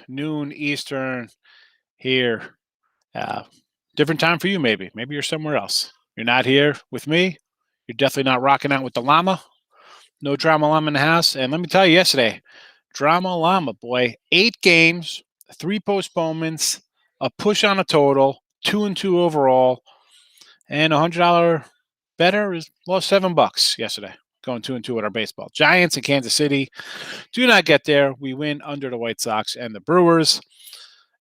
noon Eastern here. Uh, Different time for you, maybe. Maybe you're somewhere else. You're not here with me. You're definitely not rocking out with the llama. No drama llama in the house. And let me tell you, yesterday, drama llama, boy, 8 games, 3 postponements, a push on a total, 2-2 overall, and $100 better is lost $7 yesterday. Going 2-2 with our baseball. Giants in Kansas City do not get there. We win under the White Sox and the Brewers.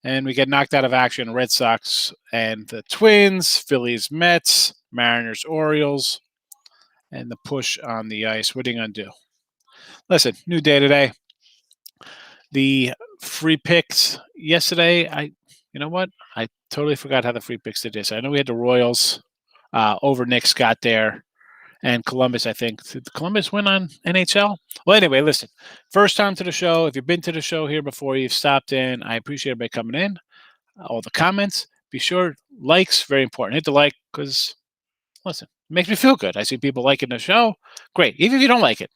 And we get knocked out of action. Red Sox and the Twins, Phillies, Mets, Mariners, Orioles, and the push on the ice. What are you going to do? Listen, new day today. The free picks yesterday, you know what? I totally forgot how the free picks did this. I know we had the Royals over Knicks got there, and Columbus, I think. Did Columbus win on NHL? Well, anyway, listen. First time to the show. If you've been to the show here before, you've stopped in. I appreciate everybody coming in. All the comments. Be sure, likes, very important. Hit the like because, listen, it makes me feel good. I see people liking the show. Great. Even if you don't like it,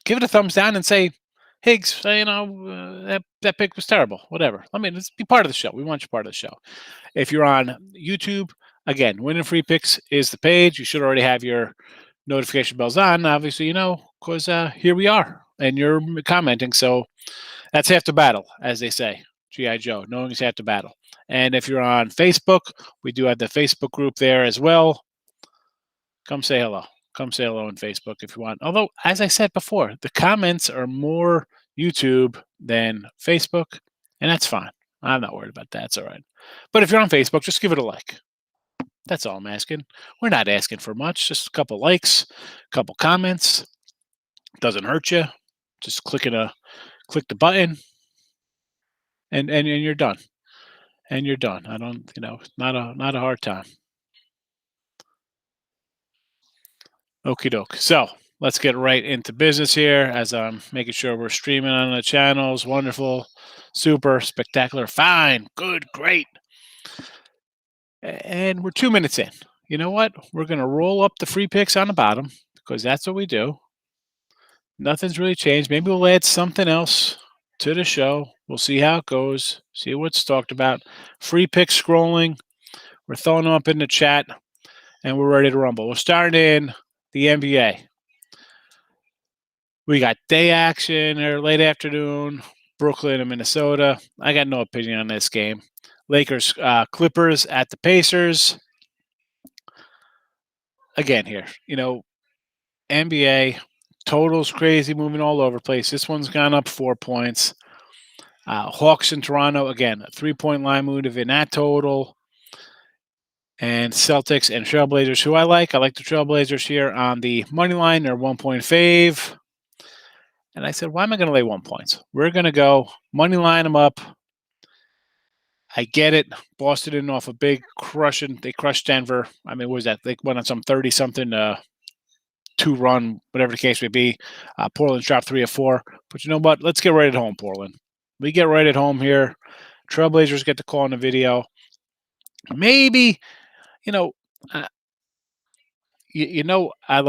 give it a thumbs down and say, Higgs, that pick was terrible. Whatever. I mean, let's be part of the show. We want you part of the show. If you're on YouTube, again, Winning Free Picks is the page. You should already have your notification bells on, obviously, because here we are, and you're commenting. So that's half the battle, as they say. G.I. Joe, knowing is half the battle. And if you're on Facebook, we do have the Facebook group there as well. Come say hello. Come say hello on Facebook if you want. Although, as I said before, the comments are more YouTube than Facebook, and that's fine. I'm not worried about that. It's all right. But if you're on Facebook, just give it a like. That's all I'm asking. We're not asking for much. Just a couple likes, a couple comments. Doesn't hurt you. Just click the button, and you're done. And you're done. I don't, not a hard time. Okie doke. So let's get right into business here as I'm making sure we're streaming on the channels. Wonderful, super, spectacular, fine, good, great. And we're 2 minutes in. You know what? We're going to roll up the free picks on the bottom because that's what we do. Nothing's really changed. Maybe we'll add something else to the show. We'll see how it goes, see what's talked about. Free pick scrolling. We're throwing them up in the chat, and we're ready to rumble. We'll start in the NBA. We got day action or late afternoon, Brooklyn and Minnesota. I got no opinion on this game. Lakers, Clippers at the Pacers. Again here, NBA totals crazy, moving all over the place. This one's gone up 4 points. Hawks in Toronto, again, a 3-point line move in that total. And Celtics and Trailblazers, who I like. I like the Trailblazers here on the money line. They're 1-point fave. And I said, why am I going to lay 1 point? We're going to go money line them up. I get it. Boston didn't off a big crushing. They crushed Denver. I mean, what was that? They went on some 30-something 2-run, whatever the case may be. Portland dropped 3 or 4. But you know what? Let's get right at home, Portland. We get right at home here. Trailblazers get the call in the video. Maybe, I love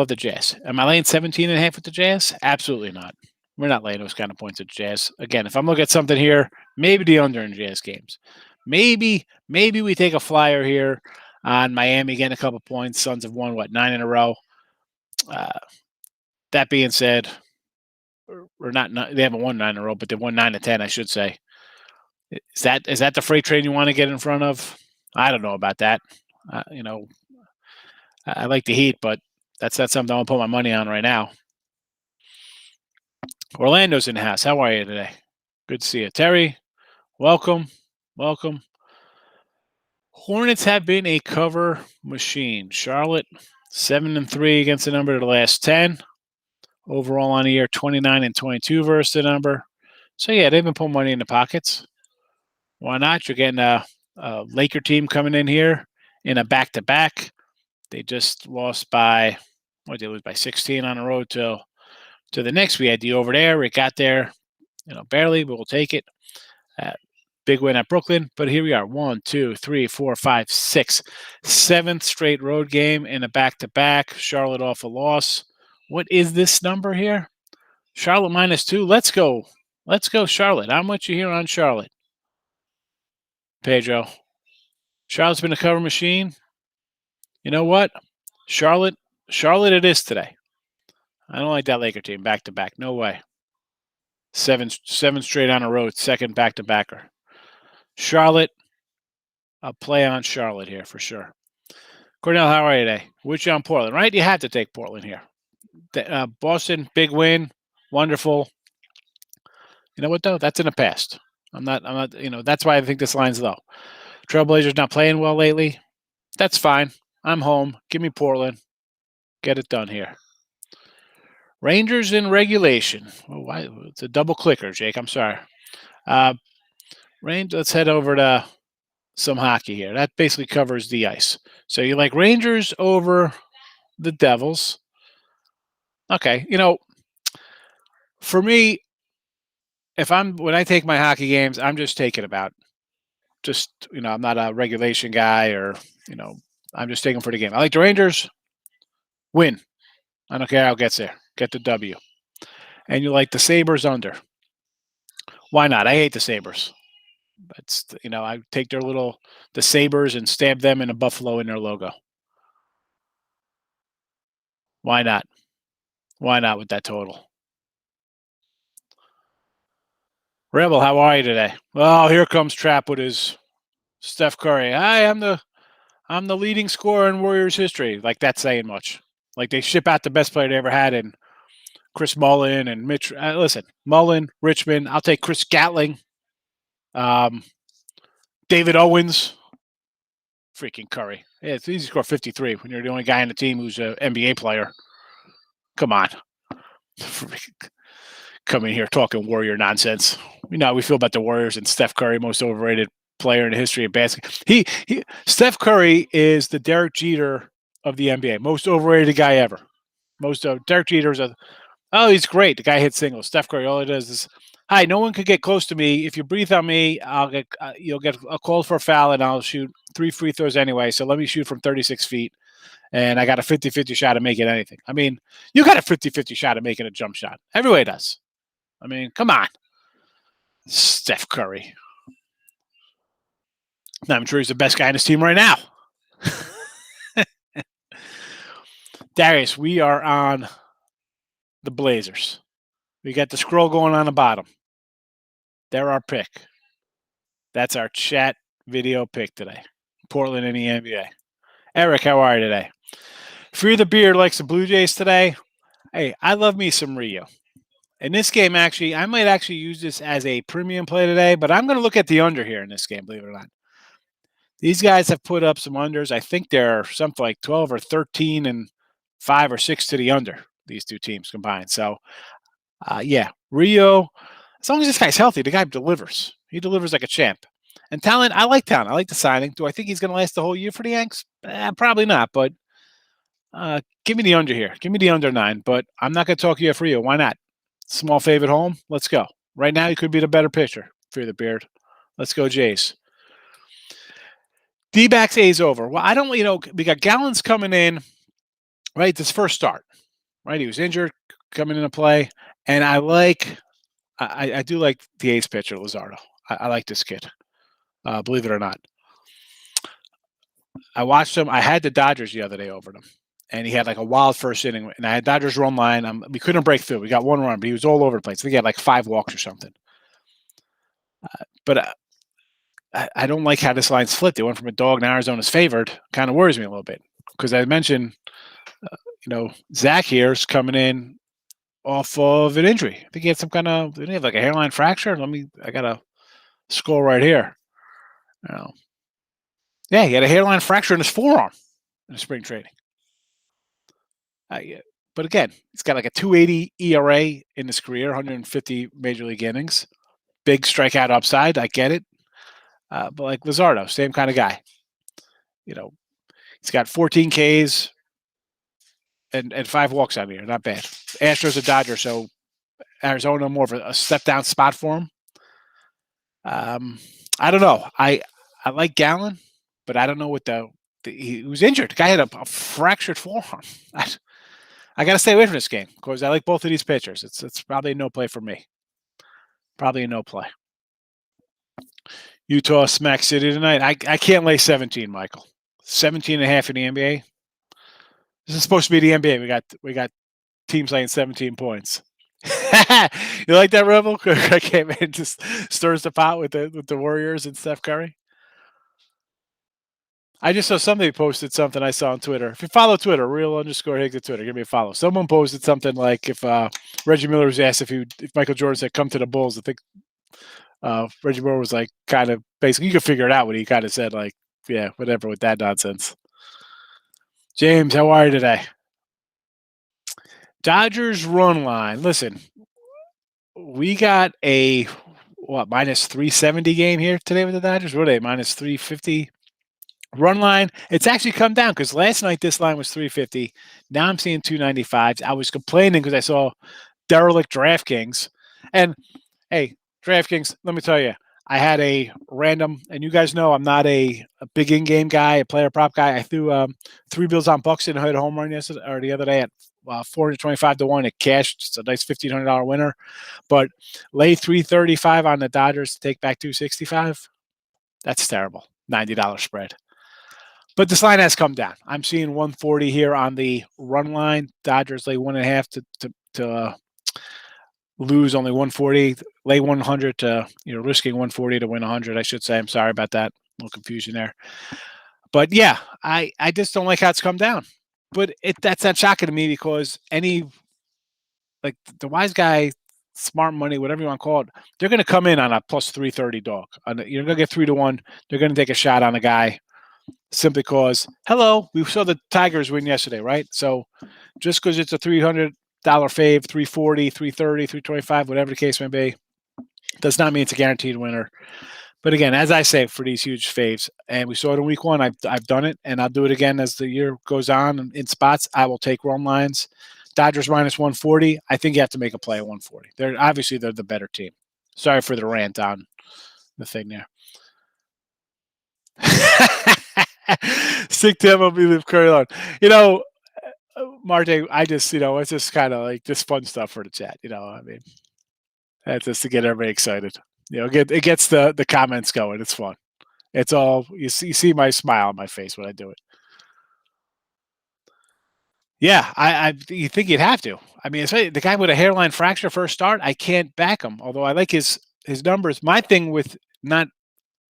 the Jazz. Am I laying 17.5 with the Jazz? Absolutely not. We're not laying those kind of points at Jazz. Again, if I'm looking at something here, maybe the under in Jazz games. Maybe we take a flyer here on Miami getting a couple points. Suns have won, 9 in a row. That being said, or not, they haven't won 9 in a row, but they've won 9 of 10, I should say. Is that the freight train you want to get in front of? I don't know about that. I like the Heat, but that's not something I want to put my money on right now. Orlando's in the house. How are you today? Good to see you. Terry, welcome. Hornets have been a cover machine. Charlotte, 7-3 against the number of the last 10. Overall on the year, 29-22 versus the number. So, yeah, they've been putting money in the pockets. Why not? You're getting a Laker team coming in here in a back-to-back. They just lost by, what did they lose, by 16 on the road to the Knicks. We had the over there. We got there, barely, but we'll take it. Big win at Brooklyn. But here we are, 1, 2, 3, 4, 5, 6. 7th straight road game in a back-to-back. Charlotte off a loss. What is this number here? Charlotte -2. Let's go. Let's go, Charlotte. I'm with you here on Charlotte. Pedro. Charlotte's been a cover machine. You know what? Charlotte, Charlotte it is today. I don't like that Laker team back to back. No way. Seven straight on a road, second back to backer. Charlotte, I'll play on Charlotte here for sure. Cornell, how are you today? Which on Portland, right? You had to take Portland here. Boston, big win, wonderful. You know what though? That's in the past. I'm not. That's why I think this line's low. Trailblazers not playing well lately. That's fine. I'm home. Give me Portland. Get it done here. Rangers in regulation. Oh, why? It's a double clicker, Jake. I'm sorry. Let's head over to some hockey here. That basically covers the ice. So you like Rangers over the Devils. Okay. For me, when I take my hockey games, I'm just taking I'm not a regulation guy I'm just taking for the game. I like the Rangers win. I don't care how it gets there. Get the W. And you like the Sabres under. Why not? I hate the Sabres. I take the Sabres and stab them in a buffalo in their logo. Why not? Why not with that total? Rebel, how are you today? Well, here comes Trap with his Steph Curry. I'm the leading scorer in Warriors history. Like that's saying much. Like they ship out the best player they ever had in Chris Mullin and Mitch. Listen, Mullin, Richmond. I'll take Chris Gatling. David Owens. Freaking Curry. Yeah, it's easy to score 53 when you're the only guy on the team who's an NBA player. Come on. Coming here talking Warrior nonsense. You know how we feel about the Warriors and Steph Curry, most overrated player in the history of basketball. Steph Curry is the Derek Jeter of the NBA, most overrated guy ever. Derek Jeter is he's great. The guy hits singles. Steph Curry, all he does is, hi, no one could get close to me. If you breathe on me, you'll get a call for a foul, and I'll shoot 3 free throws anyway. So let me shoot from 36 feet, and I got a 50-50 shot of making anything. I mean, you got a 50-50 shot of making a jump shot. Everybody does. I mean, come on. Steph Curry. Now, I'm sure he's the best guy in his team right now. Darius, we are on the Blazers. We got the scroll going on the bottom. They're our pick. That's our chat video pick today. Portland in the NBA. Eric, how are you today? Fear the Beard likes the Blue Jays today. Hey, I love me some Rio. In this game, actually, I might actually use this as a premium play today, but I'm going to look at the under here in this game, believe it or not. These guys have put up some unders. I think they're something like 12 or 13 and 5 or 6 to the under, these two teams combined. So, Rio, as long as this guy's healthy, the guy delivers. He delivers like a champ. And Talent, I like Talent. I like the signing. Do I think he's going to last the whole year for the Yanks? Probably not, but give me the under here. Give me the under 9, but I'm not going to talk you for Rio. Why not? Small favorite home. Let's go. Right now, he could be the better pitcher. Fear the Beard. Let's go, Jays. D-backs A's over. Well, I don't, we got Gallons coming in, right? This first start, right? He was injured coming into play. And I do like the A's pitcher, Luzardo. I like this kid. Believe it or not. I watched him. I had the Dodgers the other day over them. And he had like a wild first inning. And I had Dodgers run line. We couldn't break through. We got one run, but he was all over the place. I think he had like 5 walks or something. But I don't like how this line's flipped. It went from a dog, now Arizona's favored. Kind of worries me a little bit. Because I mentioned, Zach here is coming in off of an injury. I think he had some kind of, didn't he have like a hairline fracture? I got a score right here. Yeah, he had a hairline fracture in his forearm in the spring training. But again, he's got like a 2.80 ERA in his career, 150 major league innings. Big strikeout upside. I get it. But like Luzardo, same kind of guy. He's got 14 Ks and 5 walks on here. Not bad. Astros a Dodger, so Arizona more of a step down spot for him. I don't know. I like Gallon, but I don't know what he was injured. The guy had a fractured forearm. I got to stay away from this game because I like both of these pitchers. It's probably no play for me. Probably a no play. Utah smack City tonight. I can't lay 17, Michael. 17 and a half in the NBA. This is supposed to be the NBA. We got teams laying 17 points. You like that, Rebel? I came in, just stirs the pot with the Warriors and Steph Curry. I just saw somebody posted something I saw on Twitter. If you follow Twitter, real_Higgs at Twitter, give me a follow. Someone posted something like if Reggie Miller was asked if Michael Jordan said come to the Bulls, I think Reggie Miller was like kind of basically you could figure it out what he kind of said, like, yeah, whatever with that nonsense. James, how are you today? Dodgers run line. Listen, we got a minus 370 game here today with the Dodgers. What are they, minus 350? Run line, it's actually come down because last night this line was 350. Now I'm seeing 295. I was complaining because I saw derelict DraftKings. And hey, DraftKings, let me tell you, I had a random, and you guys know I'm not a big in-game guy, a player prop guy. I threw 3 bills on Buxton and hit a home run yesterday or the other day at 425 to 1. It cashed. It's a nice $1,500 winner. But lay 335 on the Dodgers to take back 265. That's terrible. $90 spread. But this line has come down. I'm seeing 140 here on the run line. Dodgers lay 1.5 to lose only 140. Lay 100 to risking 140 to win 100. I should say. I'm sorry about that. A little confusion there. But yeah, I just don't like how it's come down. But that's not shocking to me because like the wise guy, smart money, whatever you want to call it, they're going to come in on a plus 330 dog. You're going to get 3 to 1. They're going to take a shot on a guy. Simply because, we saw the Tigers win yesterday, right? So just because it's a $300 fave, 340, 330, 325, whatever the case may be, does not mean it's a guaranteed winner. But again, as I say, for these huge faves, and we saw it in week 1, I've done it, and I'll do it again as the year goes on. In spots, I will take run lines. Dodgers minus 140. I think you have to make a play at 140. They're the better team. Sorry for the rant on the thing there. Sick to MLB leave Curry alone. Marte, I just, it's just kind of like just fun stuff for the chat. I mean, that's just to get everybody excited. It gets the comments going. It's fun. It's all you see my smile on my face when I do it. Yeah, you think you'd have to. I mean, the guy with a hairline fracture first start, I can't back him. Although I like his numbers. My thing with not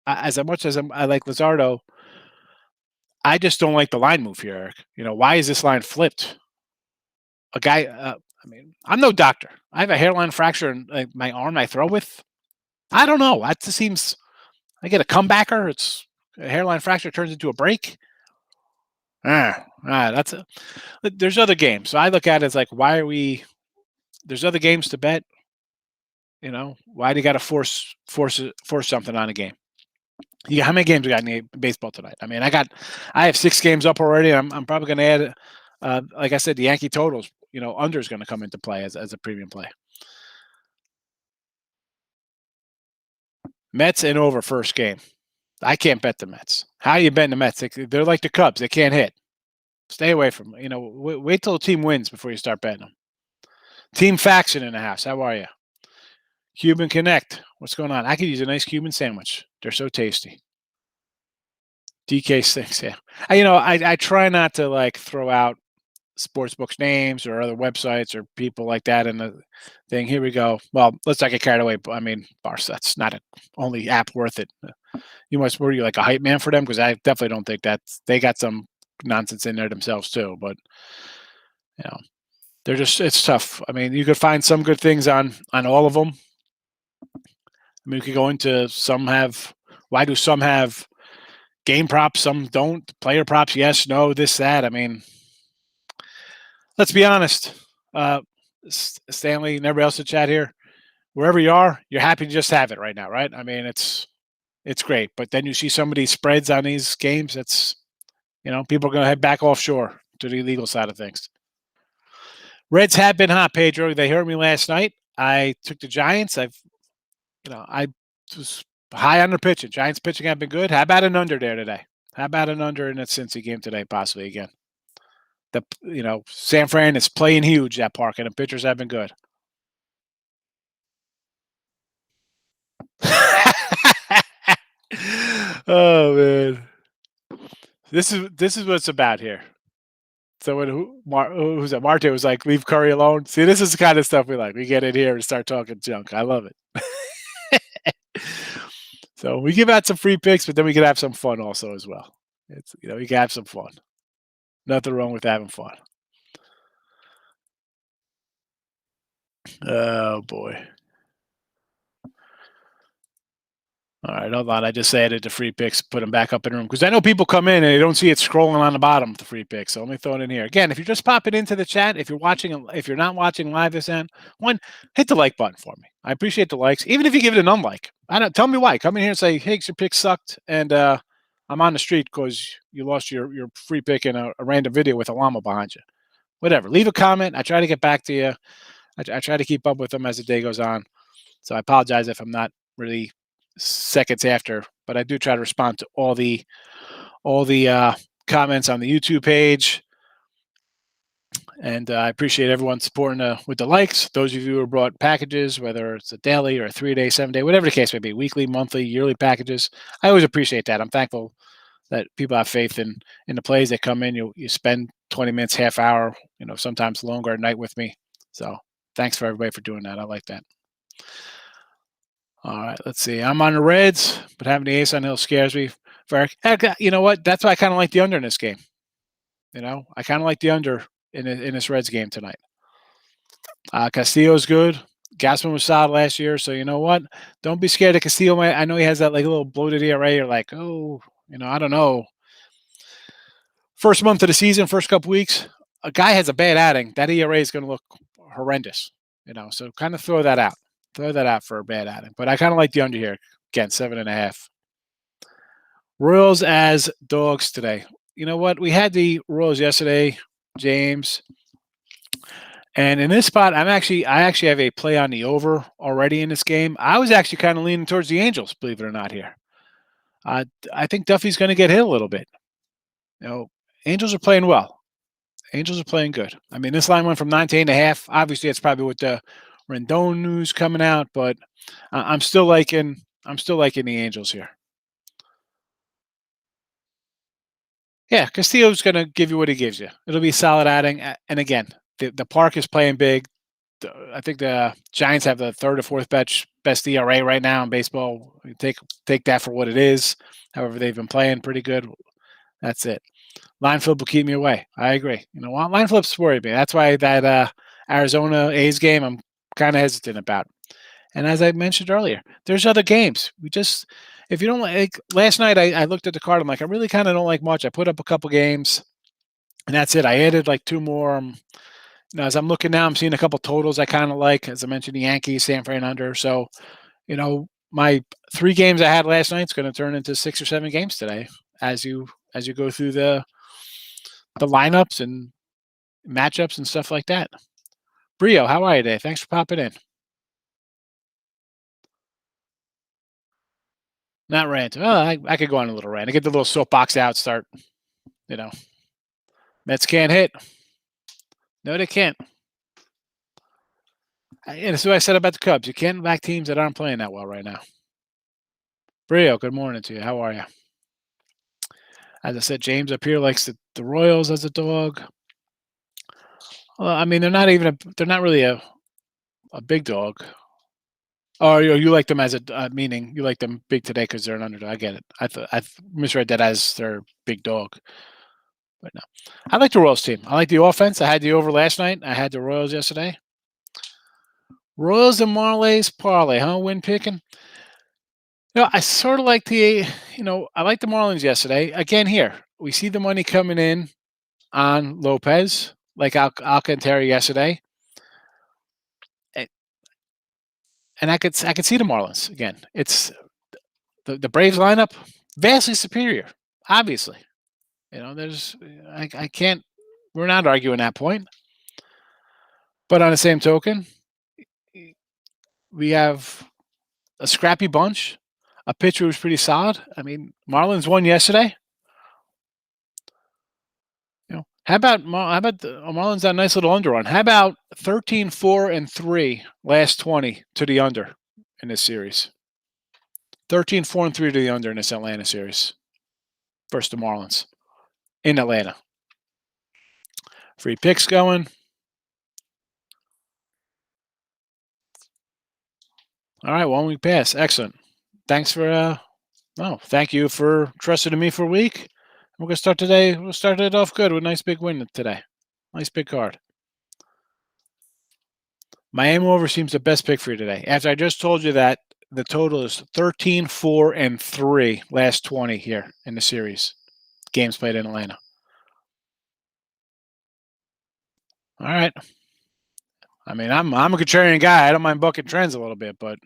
as much as I like Luzardo, I just don't like the line move here, Eric. Why is this line flipped? A guy, I mean, I'm no doctor. I have a hairline fracture in my arm I throw with. I don't know. That just seems, I get a comebacker. It's a hairline fracture turns into a break. There's other games. So I look at it as like, there's other games to bet. Why do you got to force something on a game? How many games we got in baseball tonight? I mean, I have 6 games up already. I'm probably going to add, like I said, the Yankee totals. Under is going to come into play as a premium play. Mets and over first game. I can't bet the Mets. How are you betting the Mets? They're like the Cubs. They can't hit. Stay away from them. Wait till a team wins before you start betting them. Team Faction in the house. How are you? Cuban Connect. What's going on? I could use a nice Cuban sandwich. They're so tasty. DK6, yeah. I try not to throw out sportsbooks names or other websites or people like that in the thing. Here we go. Well, let's not get carried away. I mean, that's not a only app worth it. Were you like a hype man for them? Because I definitely don't think they got some nonsense in there themselves too. But they're it's tough. I mean, you could find some good things on all of them. I mean, we could go into why do some have game props, some don't? Player props, yes, no, this, that. I mean, let's be honest. Stanley and everybody else in chat here, wherever you are, you're happy to just have it right now, right? I mean, it's great. But then you see some of these spreads on these games, it's, people are going to head back offshore to the illegal side of things. Reds have been hot, Pedro. They heard me last night. I took the Giants. I was high on their pitching. Giants pitching have been good. How about an under there today? How about an under in that Cincy game today, possibly again? San Fran is playing huge, that park, and the pitchers have been good. Oh man, this is what it's about here. So when who's that? Marte was like, "Leave Curry alone." See, this is the kind of stuff we like. We get in here and start talking junk. I love it. So we give out some free picks, but then we can have some fun also as well. It's we can have some fun. Nothing wrong with having fun. Oh boy. All right, hold on. I just added the free picks, put them back up in the room because I know people come in and they don't see it scrolling on the bottom of the free picks. So let me throw it in here again. If you're just popping into the chat, if you're not watching live this end, hit the like button for me. I appreciate the likes, even if you give it an unlike. I don't tell me why. Come in here and say, "Hey, your pick sucked," and I'm on the street because you lost your free pick in a random video with a llama behind you. Whatever. Leave a comment. I try to get back to you. I try to keep up with them as the day goes on. So I apologize if I'm not really seconds after, but I do try to respond to all the comments on the YouTube page. And I appreciate everyone supporting with the likes. Those of you who brought packages, whether it's a daily or a 3-day, 7-day, whatever the case may be, weekly, monthly, yearly packages, I always appreciate that. I'm thankful that people have faith in the plays that come in. You spend 20 minutes, half hour, sometimes longer at night with me. So thanks for everybody for doing that. I like that. All right, let's see. I'm on the Reds, but having the ace on hill scares me. Heck, you know what? That's why I kind of like the under in this game. I kind of like the under in this Reds game tonight. Castillo's good. Gassman was solid last year, so you know what? Don't be scared of Castillo. I know he has that like little bloated ERA. You're like, oh, I don't know. First month of the season, first couple weeks, a guy has a bad outing. That ERA is going to look horrendous. So kind of throw that out. Throw that out for a bad outing. But I kind of like the under here. Again, 7.5. Royals as dogs today. You know what? We had the Royals yesterday, James. And in this spot, I actually have a play on the over already in this game. I was actually kind of leaning towards the Angels, believe it or not here. I think Duffy's going to get hit a little bit. Angels are playing well. Angels are playing good. I mean, this line went from 9 to 8.5. Obviously, it's probably with the Rendon news coming out, but I'm still liking the Angels here. Yeah, Castillo's going to give you what he gives you. It'll be solid outing. And again, the park is playing big. I think the Giants have the third or fourth best ERA right now in baseball. Take that for what it is. However, they've been playing pretty good. That's it. Line flip will keep me away. I agree. Line flips worry me. That's why that Arizona A's game I'm kind of hesitant about. And as I mentioned earlier, there's other games. If you don't like, last night I looked at the card. I'm like, I really kind of don't like much. I put up a couple games, and that's it. I added like 2 more. As I'm looking now, I'm seeing a couple totals I kind of like. As I mentioned, the Yankees, San Fran under. So, my 3 games I had last night is going to turn into 6 or 7 games today as you go through the lineups and matchups and stuff like that. Brio, how are you today? Thanks for popping in. Not rant. Well, I could go on a little rant. I get the little soapbox out, start, Mets can't hit. No, they can't. And that's what I said about the Cubs. You can't back teams that aren't playing that well right now. Brio, good morning to you. How are you? As I said, James up here likes the Royals as a dog. Well, I mean, they're not really a big dog. Oh, you like them as a meaning you like them big today because they're an underdog. I get it. I misread that as their big dog. But no, I like the Royals team. I like the offense. I had the over last night. I had the Royals yesterday. Royals and Marley's parlay, huh? Win picking. I sort of like I like the Marlins yesterday. Again, here we see the money coming in on Lopez, like Alcantara yesterday, and I could see the Marlins again. It's the Braves lineup vastly superior, obviously. I can't. We're not arguing that point, but on the same token, we have a scrappy bunch. A pitcher who's pretty solid. I mean, Marlins won yesterday. How about the Marlins that nice little under run? How about 13-4-3 last 20 to the under in this series? 13-4-3 to the under in this Atlanta series versus the Marlins in Atlanta. Free picks going. All right, 1 week pass. Excellent. Thanks for thank you for trusting in me for a week. We're gonna start today. We'll start it off good with a nice big win today. Nice big card. Miami over seems the best pick for you today. After I just told you that the total is 13-4-3 last 20 here in the series. Games played in Atlanta. All right. I mean, I'm a contrarian guy. I don't mind bucking trends a little bit, but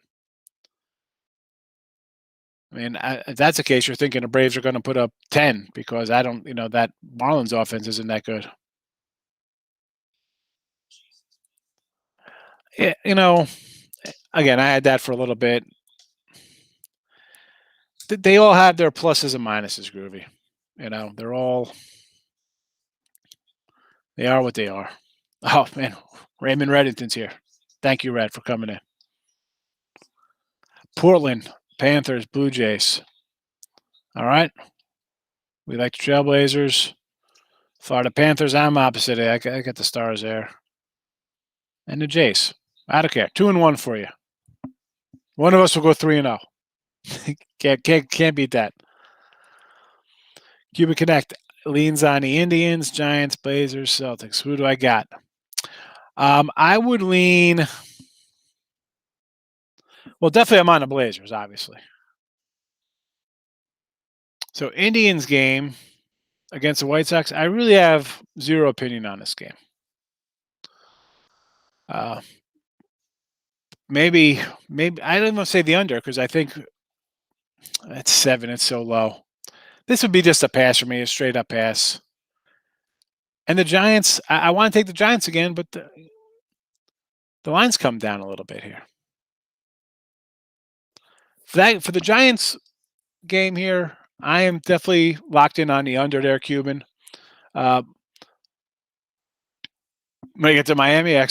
I mean, if that's the case, you're thinking the Braves are going to put up 10 because I don't, that Marlins offense isn't that good. Yeah, again, I had that for a little bit. They all have their pluses and minuses, Groovy. They are what they are. Oh, man. Raymond Reddington's here. Thank you, Red, for coming in. Portland, Panthers, Blue Jays. All right. We like the Trailblazers. Florida Panthers, I'm opposite. I got the Stars there. And the Jays. I don't care. 2-1 for you. One of us will go 3-0. Can't beat that. Cuba Connect leans on the Indians, Giants, Blazers, Celtics. Who do I got? I would lean. Well, definitely I'm on the Blazers, obviously. So Indians game against the White Sox, I really have zero opinion on this game. Maybe I don't even say the under because I think it's 7. It's so low. This would be just a pass for me, a straight up pass. And the Giants, I want to take the Giants again, but the lines come down a little bit here. For the Giants game here, I am definitely locked in on the under there, Cuban. When I get to Miami, I'll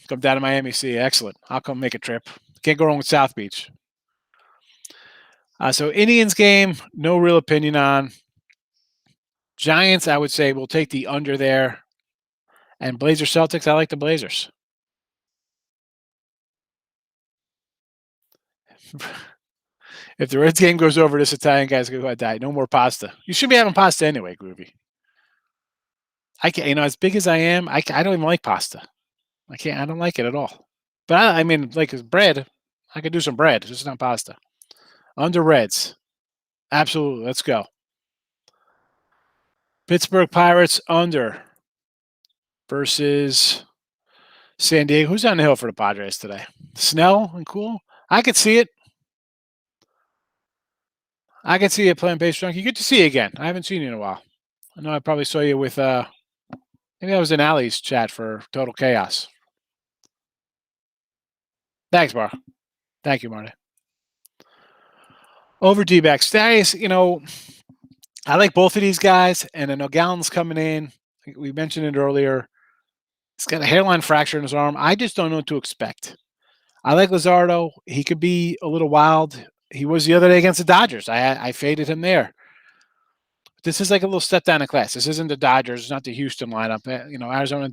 come down to Miami, see. Excellent. I'll come make a trip. Can't go wrong with South Beach. So Indians game, no real opinion on. Giants, I would say we'll take the under there. And Blazers Celtics, I like the Blazers. If the Reds game goes over, this Italian guy's going to die. No more pasta. You should be having pasta anyway, Groovy. I can't, as big as I am, I don't even like pasta. I don't like it at all. But I mean, like bread, I could do some bread, just not pasta. Under Reds. Absolutely. Let's go. Pittsburgh Pirates under versus San Diego. Who's on the hill for the Padres today? Snell and Cool? I could see it. I could see you playing base drunk. Good to see you again. I haven't seen you in a while. I know I probably saw you with maybe I was in Allie's chat for Total Chaos. Thanks, Bar. Thank you, Marty. Over D-backs. Darius, I like both of these guys, and I know Gallen's coming in. We mentioned it earlier. He's got a hairline fracture in his arm. I just don't know what to expect. I like Luzardo. He could be a little wild. He was the other day against the Dodgers. I faded him there. This is like a little step down in class. This isn't the Dodgers. It's not the Houston lineup. Arizona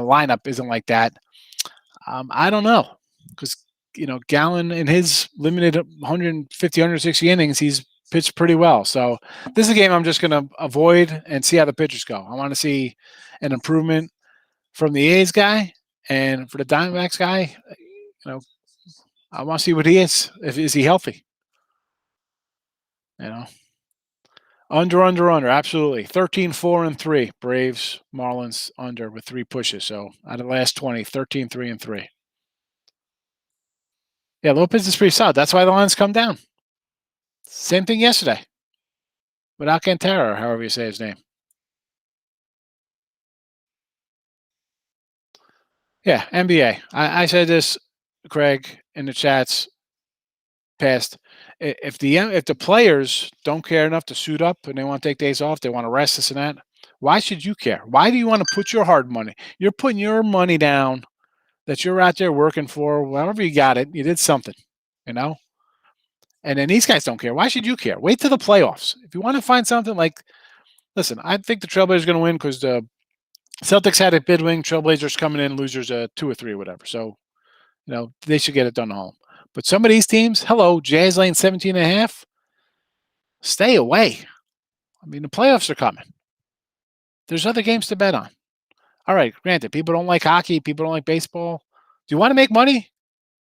lineup isn't like that. I don't know because Gallen in his limited 150, 160 innings, he's pitched pretty well. So this is a game I'm just going to avoid and see how the pitchers go. I want to see an improvement from the A's guy, and for the Diamondbacks guy, I want to see what he is. Is he healthy? Under, absolutely. 13-4-3. Braves, Marlins under with 3 pushes. So out of the last 20, 13-3-3. Yeah, Lopez is pretty solid. That's why the lines come down. Same thing yesterday with Alcantara, or however you say his name. Yeah, NBA. I said this, Craig, in the chats past. If the players don't care enough to suit up and they want to take days off, they want to rest, this and that, why should you care? Why do you want to put your hard money? You're putting your money down that you're out there working for. However you got it, you did something, And then these guys don't care. Why should you care? Wait till the playoffs. If you want to find something like, listen, I think the Trailblazers are going to win because the Celtics had a bid wing. Trailblazers coming in, losers 2 or 3 or whatever. So, they should get it done at home. But some of these teams, hello, Jazz laying 17.5. Stay away. I mean, the playoffs are coming. There's other games to bet on. All right, granted, people don't like hockey. People don't like baseball. Do you want to make money?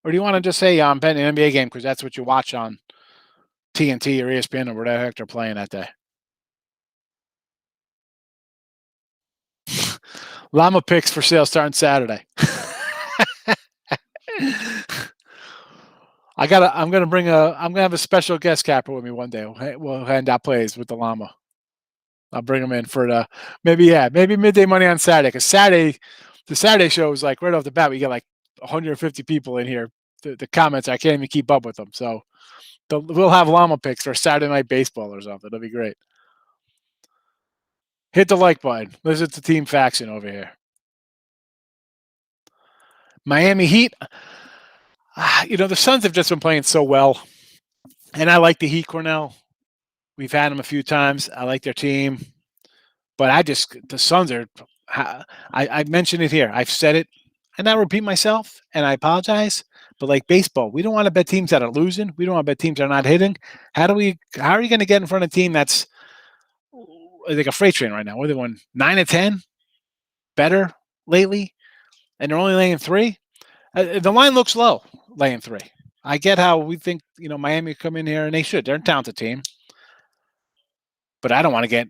Or do you want to just say, I'm betting an NBA game because that's what you watch on TNT or ESPN or whatever the heck they're playing that day? Llama picks for sale starting Saturday. I'm gonna have a special guest capper with me one day. We'll hand out plays with the llama. I'll bring him in for maybe midday money on Saturday, because the Saturday show is like right off the bat we get like 150 people in here. The comments, I can't even keep up with them. So we'll have llama picks for Saturday Night Baseball or something. It'll be great. Hit the like button. Listen to Team Faction over here. Miami Heat. The Suns have just been playing so well, and I like the Heat, Cornell. We've had them a few times. I like their team, but the Suns are. I mentioned it here. I've said it, and I repeat myself, and I apologize. But like baseball, we don't want to bet teams that are losing. We don't want to bet teams that are not hitting. How are you going to get in front of a team that's like a freight train right now? Where they won 9 of 10, better lately, and they're only laying 3. The line looks low, laying 3. I get how we think, Miami come in here, and they should. They're a talented team. But I don't want to get,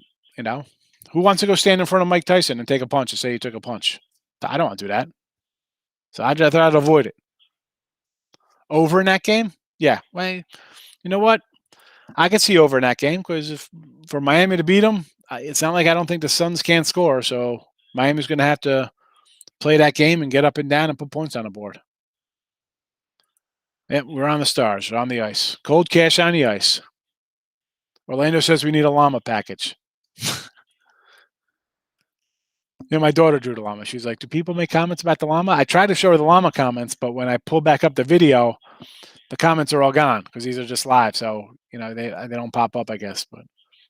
who wants to go stand in front of Mike Tyson and take a punch and say he took a punch? I don't want to do that. So I'd rather avoid it. Over in that game? Yeah. Well, you know what? I could see over in that game because for Miami to beat them, it's not like I don't think the Suns can't score. So Miami's going to have to play that game and get up and down and put points on the board. Yep, we're on the stars. We're on the ice. Cold cash on the ice. Orlando says we need a llama package. My daughter drew the llama. She's like, do people make comments about the llama? I tried to show her the llama comments, but when I pull back up the video, the comments are all gone because these are just live. So, they don't pop up, I guess. But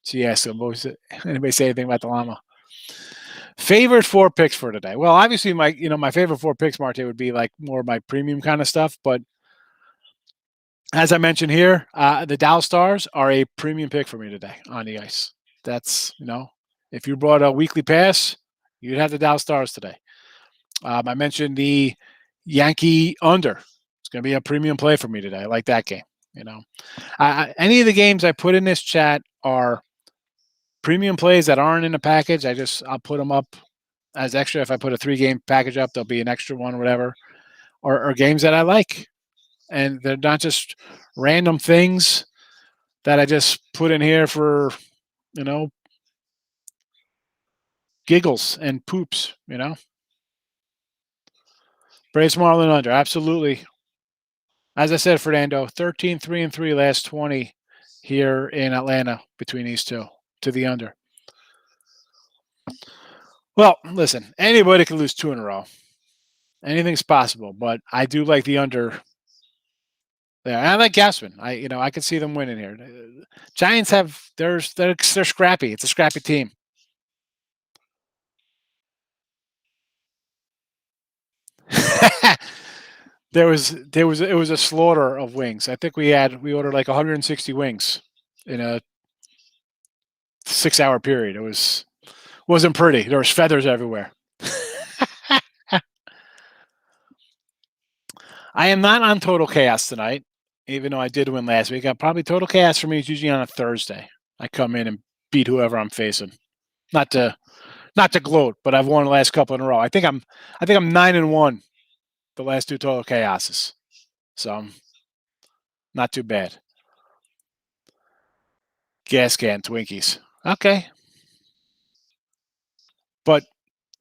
she asked them, anybody say anything about the llama? Favorite 4 picks for today? Well, obviously my favorite 4 picks, Marte, would be like more of my premium kind of stuff. But as I mentioned here, the Dallas Stars are a premium pick for me today on the ice. That's, if you brought a weekly pass, you'd have the Dallas Stars today. I mentioned the Yankee under. It's going to be a premium play for me today. I like that game. Any of the games I put in this chat are premium plays that aren't in the package. I'll put them up as extra. If I put a 3-game package up, there'll be an extra one or whatever, or games that I like. And they're not just random things that I just put in here for, giggles and poops, Braves Marlin under, absolutely. As I said, Fernando, 13, 3-3 last 20 here in Atlanta between these two to the under. Well, listen, anybody can lose 2 in a row. Anything's possible, but I do like the under. Yeah, I like Gaspin. I could see them winning here. Giants they're scrappy. It's a scrappy team. It was a slaughter of wings. I think we ordered like 160 wings in a 6-hour period. Wasn't pretty. There was feathers everywhere. I am not on Total Chaos tonight, even though I did win last week. Probably Total Chaos for me is usually on a Thursday. I come in and beat whoever I'm facing. Not to gloat, but I've won the last couple in a row. I think I'm 9-1 the last 2 Total Chaoses. So not too bad. Gas can Twinkies. Okay. But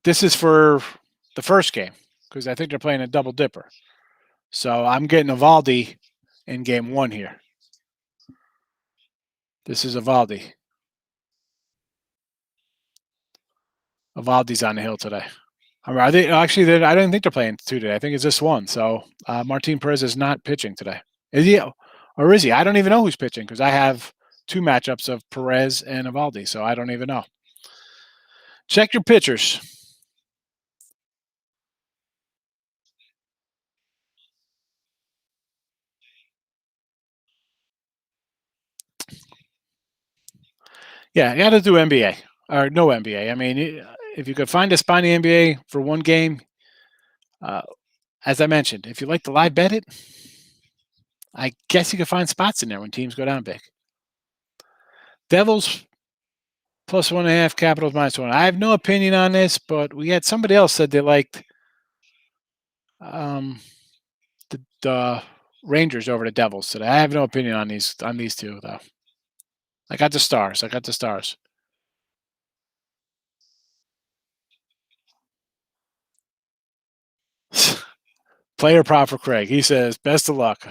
this is for the first game because I think they're playing a double dipper. So I'm getting Evaldi in game 1 here. This is Evaldi. Evaldi's on the hill today. Are they actually? I don't think they're playing 2 today. I think it's just 1. So Martin Perez is not pitching today. Is he? Or is he? I don't even know who's pitching because I have two matchups of Perez and Evaldi, so I don't even know. Check your pitchers. Yeah, you got to do NBA or no NBA. I mean, if you could find a spot in the NBA for one game, uh, as I mentioned, if you like to live bet it, I guess you could find spots in there when teams go down big. Devils plus 1.5, Capitals minus one. I have no opinion on this, but we had somebody else said they liked um, the Rangers over the Devils today. I have no opinion on these two though. I got the Stars. I got the Stars. Player prop for Craig. He says, "Best of luck."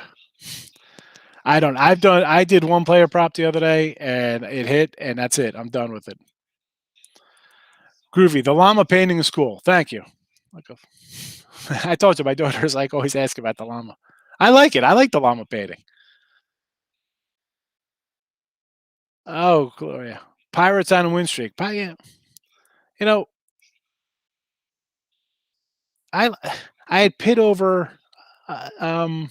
I don't. I did one player prop the other day, and it hit, and that's it. I'm done with it. Groovy. The llama painting is cool. Thank you. I told you my daughter's like always asking about the llama. I like it. I like the llama painting. Oh, Gloria. Pirates on a win streak. Yeah. You know, I I had Pitt over uh, um,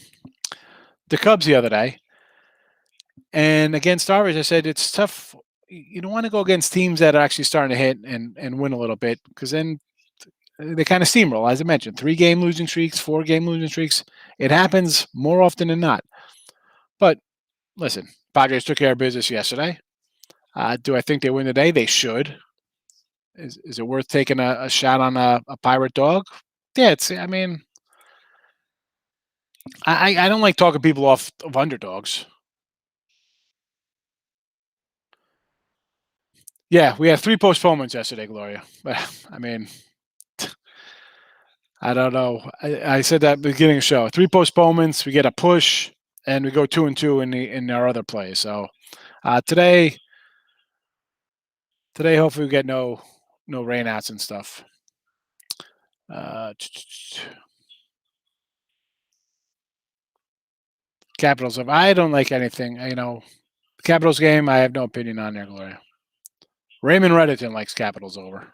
the Cubs the other day, and against ours, I said it's tough. You don't want to go against teams that are actually starting to hit and win a little bit because then they kind of steamroll. As I mentioned, 3-game losing streaks, 4-game losing streaks. It happens more often than not. But listen, Padres took care of business yesterday. Do I think they win today? They should. Is it worth taking a shot on a pirate dog? Yeah, it's. I mean, I don't like talking people off of underdogs. Yeah, we had 3 postponements yesterday, Gloria. I mean, I don't know. I said that at the beginning of the show. 3 postponements, we get a push, and we go 2-2 in our other plays. So today, hopefully we get no rainouts and stuff. Capitals. I don't like anything. Capitals game. I have no opinion on there, Gloria. Raymond Redditon likes Capitals over.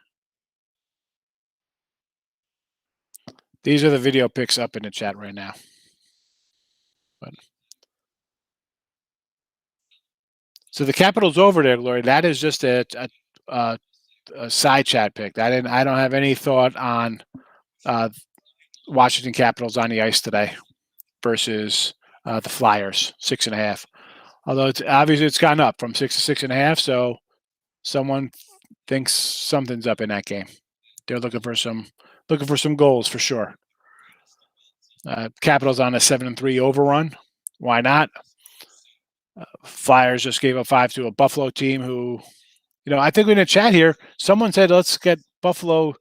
These are the video pics up in the chat right now. But so the Capitals over there, Gloria. That is just a side chat pick. I don't have any thought on Washington Capitals on the ice today versus the Flyers 6.5. Although it's obviously it's gone up from 6 to 6.5, so someone thinks something's up in that game. They're looking for some goals for sure. Capitals on a 7-3 overrun. Why not? Flyers just gave up 5 to a Buffalo team who, I think in the chat here, someone said let's get Buffalo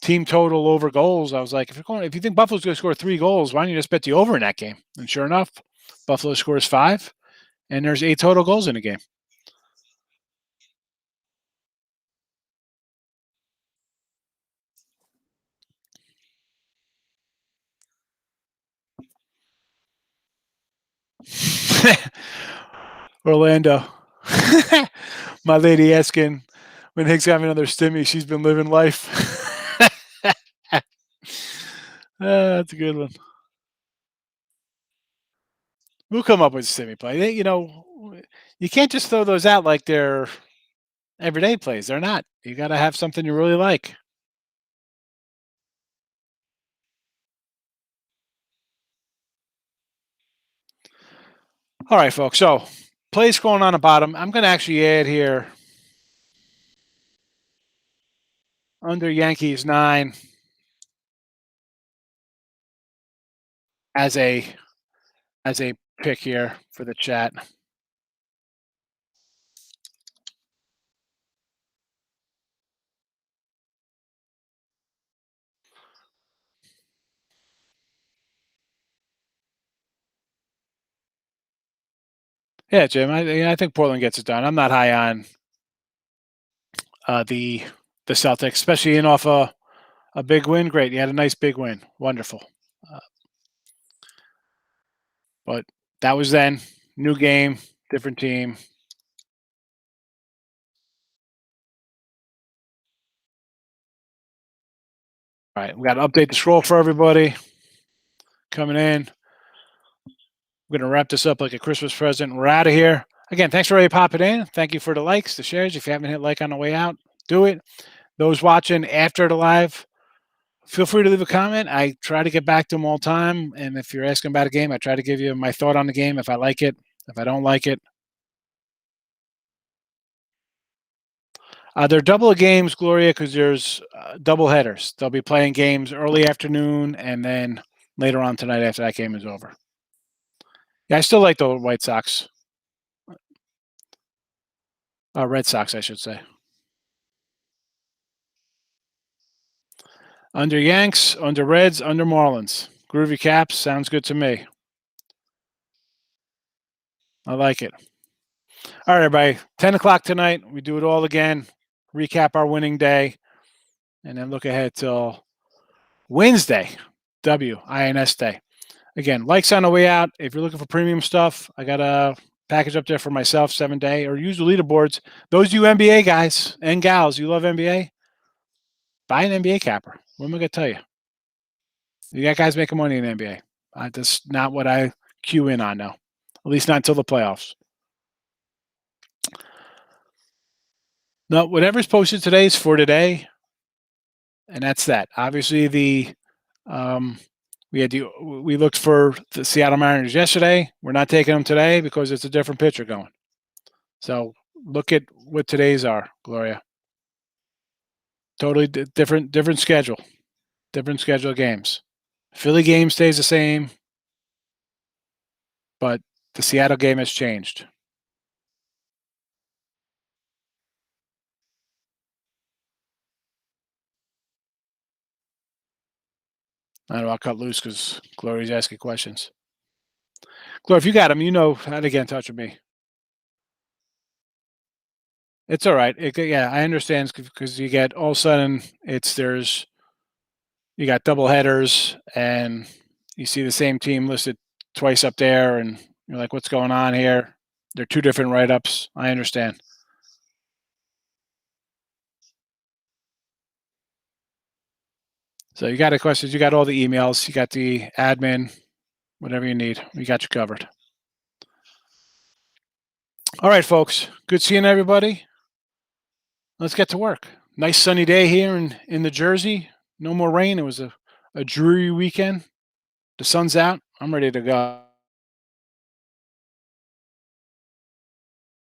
team total over goals. I was like, if you think Buffalo's going to score 3 goals, why don't you just bet the over in that game? And sure enough, Buffalo scores 5, and there's 8 total goals in the game. Orlando. My lady asking when Hicks having another stimmy. She's been living life. That's a good one. We'll come up with a stimmy play. You can't just throw those out like they're everyday plays. They're not. You got to have something you really like. All right, folks. So plays going on the bottom. I'm going to actually add here under Yankees 9 as a pick here for the chat. Yeah, Jim. I think Portland gets it done. I'm not high on the Celtics, especially in off a big win. Great, you had a nice big win. Wonderful. But that was then. new game, different team. All right, we got to update the scroll for everybody coming in. We're going to wrap this up like a Christmas present. We're out of here. Again, thanks for everybody popping in. Thank you for the likes, the shares. If you haven't hit like on the way out, do it. Those watching after the live, feel free to leave a comment. I try to get back to them all the time. And if you're asking about a game, I try to give you my thought on the game if I like it, if I don't like it. They're double games, Gloria, because there's double headers. They'll be playing games early afternoon and then later on tonight after that game is over. Yeah, I still like the White Sox. Red Sox, I should say. Under Yanks, under Reds, under Marlins. Groovy Caps sounds good to me. I like it. All right, everybody. 10 o'clock tonight. We do it all again. Recap our winning day. And then look ahead till Wednesday. WINS Day. Again, likes on the way out. If you're looking for premium stuff, I got a package up there for myself, 7-day, or use the leaderboards. Those you NBA guys and gals, you love NBA, buy an NBA capper. What am I going to tell you? You got guys making money in the NBA. That's not what I cue in on now, at least not until the playoffs. No, whatever's posted today is for today, and that's that. Obviously, we looked for the Seattle Mariners yesterday. We're not taking them today because it's a different pitcher going. So look at what today's are, Gloria. Totally different schedule, different schedule of games. Philly game stays the same, but the Seattle game has changed. I don't know, I'll cut loose because Gloria's asking questions. Gloria, if you got them, you know how to get in touch with me. It's all right. Yeah, I understand because you get all of a sudden you got double headers and you see the same team listed twice up there and you're like, what's going on here? They're two different write-ups. I understand. So you got the questions, you got all the emails, you got the admin, whatever you need. We got you covered. All right, folks. Good seeing everybody. Let's get to work. Nice sunny day here in the Jersey. No more rain. It was a dreary weekend. The sun's out. I'm ready to go.